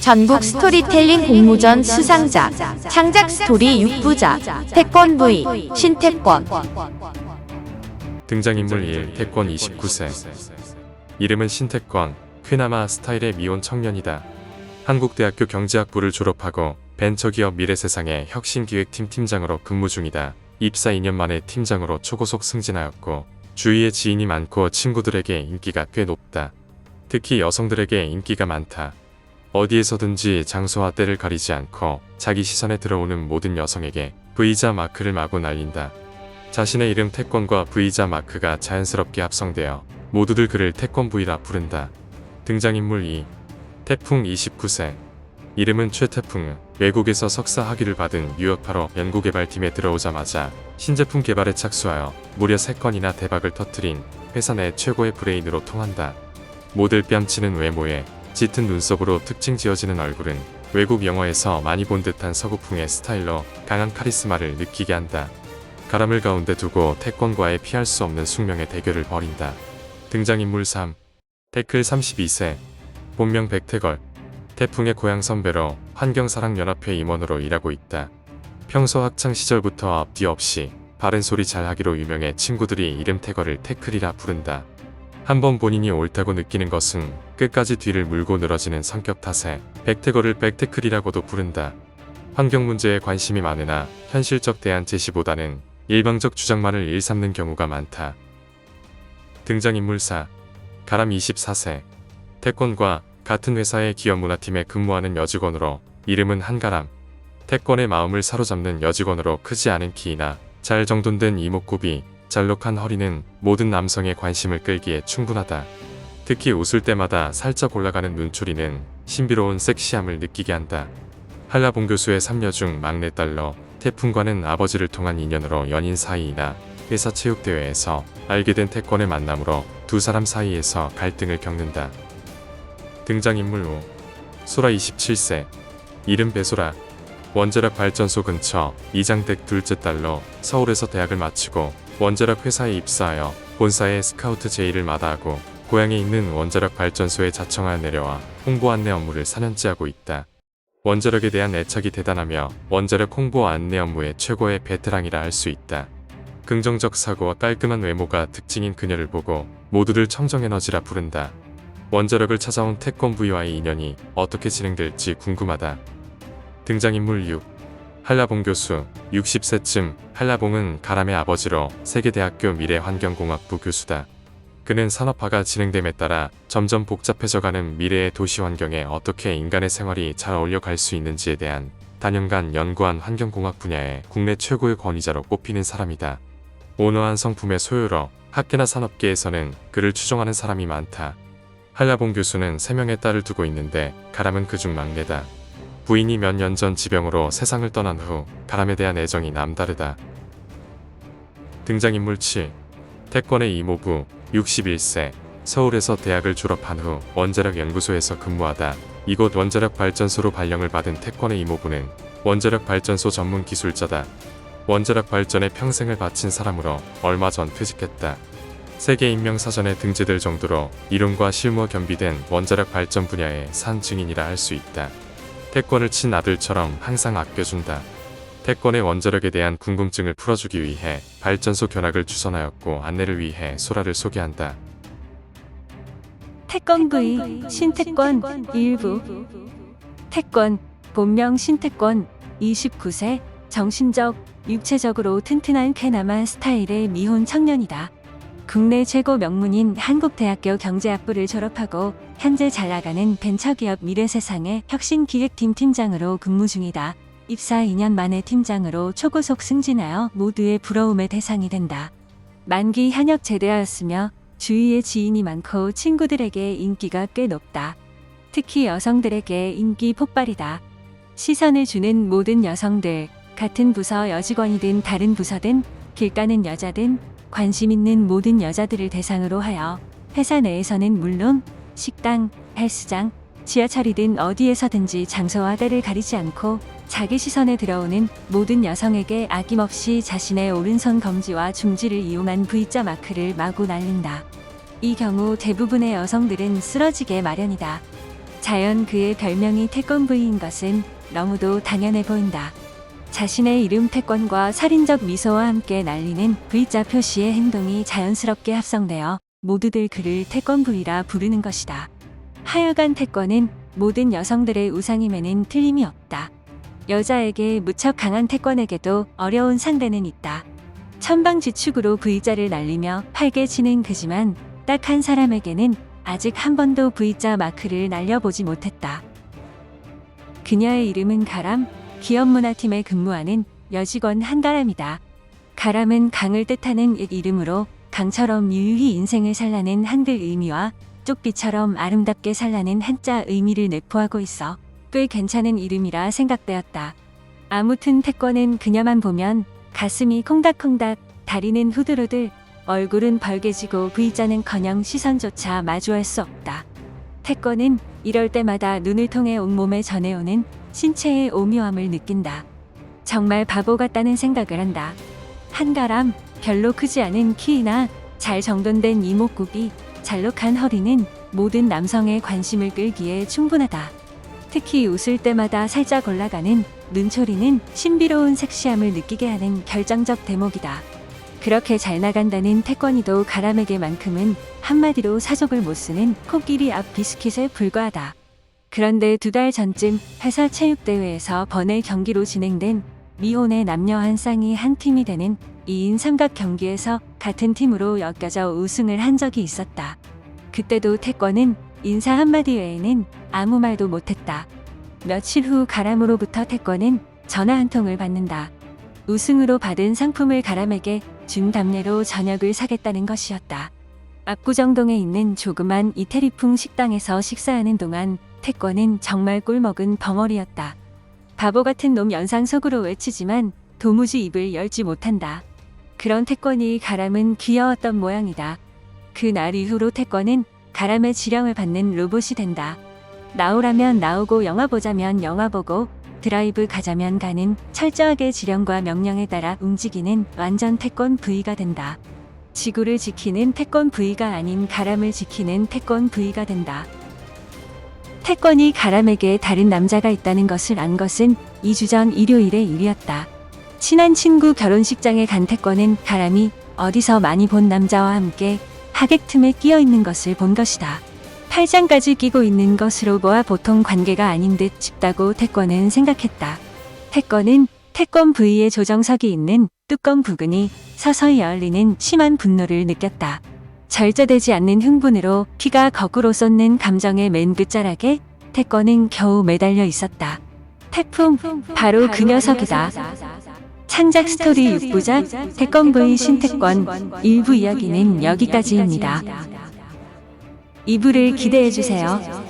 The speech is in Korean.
전국 스토리텔링 공모전 수상자, 창작 스토리 6부작, 태권 V, 신태권. 등장인물 1. 태권 29세. 이름은 신태권, 쾌나마 스타일의 미혼 청년이다. 한국대학교 경제학부를 졸업하고 벤처기업 미래세상의 혁신기획팀 팀장으로 근무 중이다. 입사 2년 만에 팀장으로 초고속 승진하였고 주위에 지인이 많고 친구들에게 인기가 꽤 높다. 특히 여성들에게 인기가 많다. 어디에서든지 장소와 때를 가리지 않고 자기 시선에 들어오는 모든 여성에게 V자 마크를 마구 날린다. 자신의 이름 태권과 V자 마크가 자연스럽게 합성되어 모두들 그를 태권 V라 부른다. 등장인물 2. 태풍 29세. 이름은 최태풍. 외국에서 석사 학위를 받은 유학파로 연구개발팀에 들어오자마자 신제품 개발에 착수하여 무려 3건이나 대박을 터뜨린 회사 내 최고의 브레인으로 통한다. 모델 뺨치는 외모에 짙은 눈썹으로 특징 지어지는 얼굴은 외국 영화에서 많이 본 듯한 서구풍의 스타일로 강한 카리스마를 느끼게 한다. 가람을 가운데 두고 태권과의 피할 수 없는 숙명의 대결을 벌인다. 등장인물 3. 태클 32세. 본명 백태걸. 태풍의 고향 선배로 환경사랑연합회 임원으로 일하고 있다. 평소 학창시절부터 앞뒤 없이 바른 소리 잘하기로 유명해 친구들이 이름 태걸을 태클이라 부른다. 한번 본인이 옳다고 느끼는 것은 끝까지 뒤를 물고 늘어지는 성격 탓에 백태걸을 백태클이라고도 부른다. 환경 문제에 관심이 많으나 현실적 대안 제시보다는 일방적 주장만을 일삼는 경우가 많다. 등장인물 4. 가람 24세. 태권과 같은 회사의 기업문화팀에 근무하는 여직원으로 이름은 한가람. 태권의 마음을 사로잡는 여직원으로 크지 않은 키이나 잘 정돈된 이목구비, 잘록한 허리는 모든 남성의 관심을 끌기에 충분하다. 특히 웃을 때마다 살짝 올라가는 눈초리는 신비로운 섹시함을 느끼게 한다. 한라봉 교수의 3녀 중 막내딸로 태풍과는 아버지를 통한 인연으로 연인 사이이나 회사 체육대회에서 알게 된 태권의 만남으로 두 사람 사이에서 갈등을 겪는다. 등장인물 5. 소라 27세. 이름 배소라. 원자력 발전소 근처 이장댁 둘째 딸로 서울에서 대학을 마치고 원자력 회사에 입사하여 본사의 스카우트 제의를 마다하고 고향에 있는 원자력 발전소에 자청하여 내려와 홍보 안내 업무를 4년째 하고 있다. 원자력에 대한 애착이 대단하며 원자력 홍보 안내 업무의 최고의 베테랑이라 할 수 있다. 긍정적 사고와 깔끔한 외모가 특징인 그녀를 보고 모두들 청정에너지라 부른다. 원자력을 찾아온 태권 V와의 인연이 어떻게 진행될지 궁금하다. 등장인물 6. 한라봉 교수. 60세쯤 한라봉은 가람의 아버지로 세계대학교 미래환경공학부 교수다. 그는 산업화가 진행됨에 따라 점점 복잡해져가는 미래의 도시 환경에 어떻게 인간의 생활이 잘 어울려갈 수 있는지에 대한 단연간 연구한 환경공학 분야의 국내 최고의 권위자로 꼽히는 사람이다. 온화한 성품의 소유로 학계나 산업계에서는 그를 추종하는 사람이 많다. 한라봉 교수는 3명의 딸을 두고 있는데 가람은 그중 막내다. 부인이 몇 년 전 지병으로 세상을 떠난 후 가람에 대한 애정이 남다르다. 등장인물 7. 태권의 이모부. 61세. 서울에서 대학을 졸업한 후 원자력 연구소에서 근무하다 이곳 원자력 발전소로 발령을 받은 태권의 이모부는 원자력 발전소 전문 기술자다. 원자력 발전에 평생을 바친 사람으로 얼마 전 퇴직했다. 세계 인명사전에 등재될 정도로 이론과 실무가 겸비된 원자력 발전 분야의 산 증인이라 할 수 있다. 태권을 친 아들처럼 항상 아껴준다. 태권의 원자력에 대한 궁금증을 풀어주기 위해 발전소 견학을 주선하였고 안내를 위해 소라를 소개한다. 태권 V, 신태권 일부. 태권, 본명 신태권, 29세, 정신적, 육체적으로 튼튼한 쾌남한 스타일의 미혼 청년이다. 국내 최고 명문인 한국대학교 경제학부를 졸업하고 현재 잘나가는 벤처기업 미래세상의 혁신기획팀 팀장으로 근무 중이다. 입사 2년 만에 팀장으로 초고속 승진하여 모두의 부러움의 대상이 된다. 만기 현역 제대하였으며 주위에 지인이 많고 친구들에게 인기가 꽤 높다. 특히 여성들에게 인기 폭발이다. 시선을 주는 모든 여성들, 같은 부서 여직원이든 다른 부서든 길 가는 여자든 관심 있는 모든 여자들을 대상으로 하여 회사 내에서는 물론 식당, 헬스장, 지하철이든 어디에서든지 장소와 때를 가리지 않고 자기 시선에 들어오는 모든 여성에게 아낌없이 자신의 오른손 검지와 중지를 이용한 V자 마크를 마구 날린다. 이 경우 대부분의 여성들은 쓰러지게 마련이다. 자연 그의 별명이 태권브이인 것은 너무도 당연해 보인다. 자신의 이름 태권과 살인적 미소와 함께 날리는 V자 표시의 행동이 자연스럽게 합성되어 모두들 그를 태권브이라 부르는 것이다. 하여간 태권은 모든 여성들의 우상임에는 틀림이 없다. 여자에게 무척 강한 태권에게도 어려운 상대는 있다. 천방지축으로 V자를 날리며 팔게 치는 그지만 딱 한 사람에게는 아직 한 번도 V자 마크를 날려보지 못했다. 그녀의 이름은 가람, 기업문화팀에 근무하는 여직원 한가람이다. 가람은 강을 뜻하는 이름으로 강처럼 유유히 인생을 살라는 한글 의미와 쪽비처럼 아름답게 살라는 한자 의미를 내포하고 있어 꽤 괜찮은 이름이라 생각되었다. 아무튼 태권은 그녀만 보면 가슴이 콩닥콩닥, 다리는 후들후들, 얼굴은 벌개지고 V자는커녕 시선조차 마주할 수 없다. 태권은 이럴 때마다 눈을 통해 온몸에 전해오는 신체의 오묘함을 느낀다. 정말 바보 같다는 생각을 한다. 한가람, 별로 크지 않은 키이나 잘 정돈된 이목구비, 잘록한 허리는 모든 남성의 관심을 끌기에 충분하다. 특히 웃을 때마다 살짝 올라가는 눈초리는 신비로운 섹시함을 느끼게 하는 결정적 대목이다. 그렇게 잘 나간다는 태권이도 가람에게만큼은 한마디로 사족을 못 쓰는 코끼리 앞 비스킷에 불과하다. 그런데 2달 전쯤 회사 체육대회에서 번외 경기로 진행된 미혼의 남녀 한 쌍이 한 팀이 되는 2인 삼각 경기에서 같은 팀으로 엮여져 우승을 한 적이 있었다. 그때도 태권은 인사 한마디 외에는 아무 말도 못했다. 며칠 후 가람으로부터 태권은 전화 한 통을 받는다. 우승으로 받은 상품을 가람에게 준 답례로 저녁을 사겠다는 것이었다. 압구정동에 있는 조그만 이태리풍 식당에서 식사하는 동안 태권은 정말 꿀먹은 벙어리였다. 바보 같은 놈 연상 속으로 외치지만 도무지 입을 열지 못한다. 그런 태권이 가람은 귀여웠던 모양이다. 그 날 이후로 태권은 가람의 지령을 받는 로봇이 된다. 나오라면 나오고 영화 보자면 영화 보고 드라이브 가자면 가는 철저하게 지령과 명령에 따라 움직이는 완전 태권 V가 된다. 지구를 지키는 태권 V가 아닌 가람을 지키는 태권 V가 된다. 태권이 가람에게 다른 남자가 있다는 것을 안 것은 2주 전 일요일의 일이었다. 친한 친구 결혼식장에 간 태권은 가람이 어디서 많이 본 남자와 함께 하객 틈에 끼어 있는 것을 본 것이다. 팔짱까지 끼고 있는 것으로 보아 보통 관계가 아닌 듯 싶다고 태권은 생각했다. 태권은 태권 V의 조정석이 있는 뚜껑 부근이 서서히 열리는 심한 분노를 느꼈다. 절제되지 않는 흥분으로 피가 거꾸로 쏟는 감정의 맨 끝자락에 태권은 겨우 매달려 있었다. 태풍, 바로 그 녀석이다. 창작 스토리 6부작 태권 V 신태권 1부 이야기는 여기까지입니다. 2부를 기대해주세요.